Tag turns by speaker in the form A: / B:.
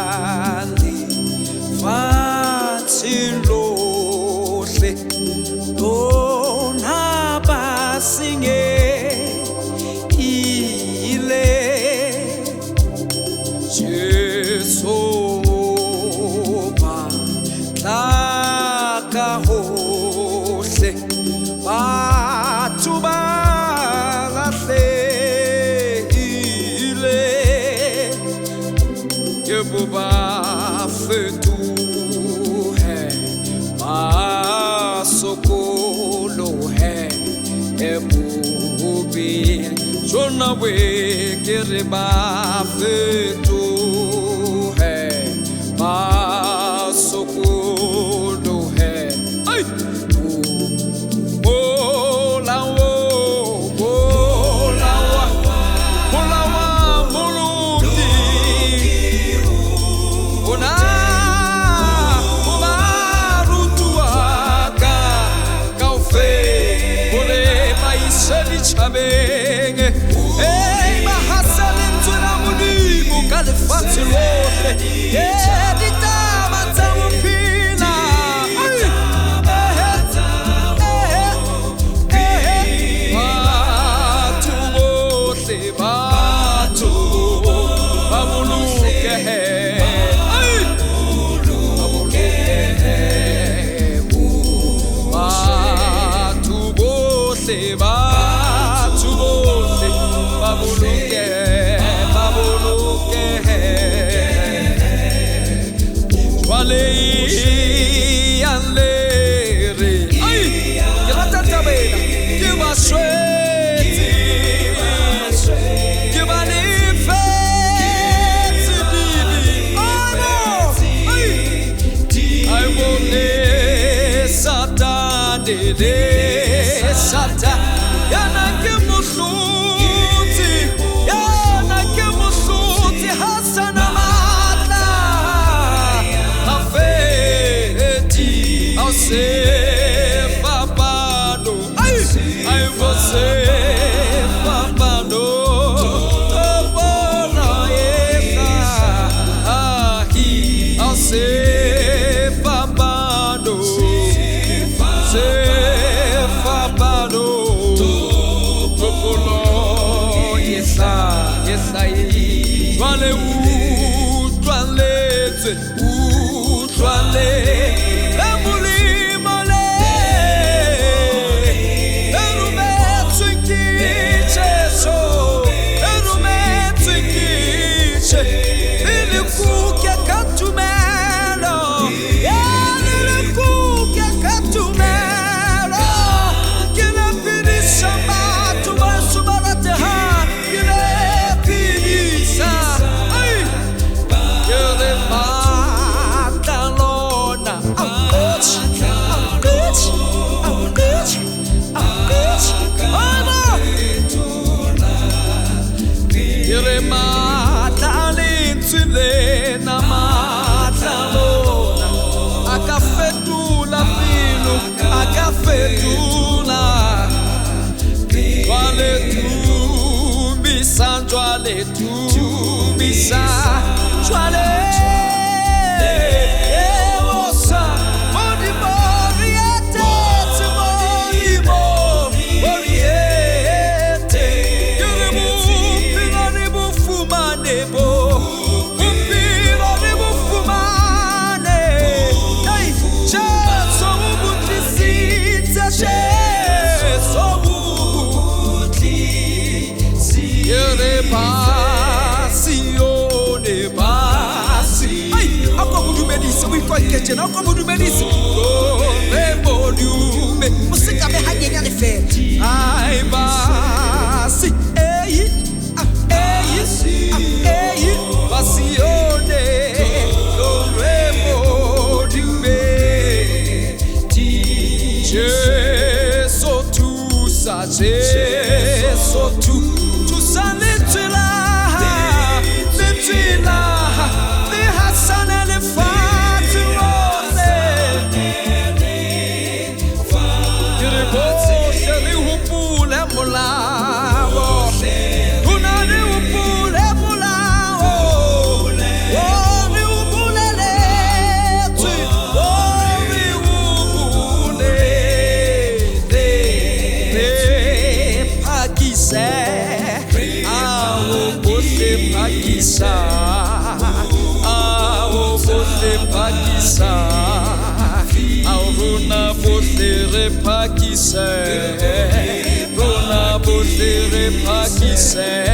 A: Kalali Fatsilohle Dona Basinge Ile Jesoba Tlaka Hohle Batuba Buba fetu hai masokolo hai ebubi jona we kere ba fetu hai masokolo hai ai Ei, Mahassalim Tunamunimu, Califatilore, Edita Matawupina, Batu, Babuluke, Sata yana kemusuti hasana mata afeti ause babado ai você babado bona eka ahi ause babado Não como do Melissa, você cabe rainha de fé. Ai, basi, ei, passione, dovremo di me. Gesù tu sa, Gesù tu sa letela, de Hassan ele fa. pakisa ao bohle pakisa ao rona bohle re pakise rona bohle re pakise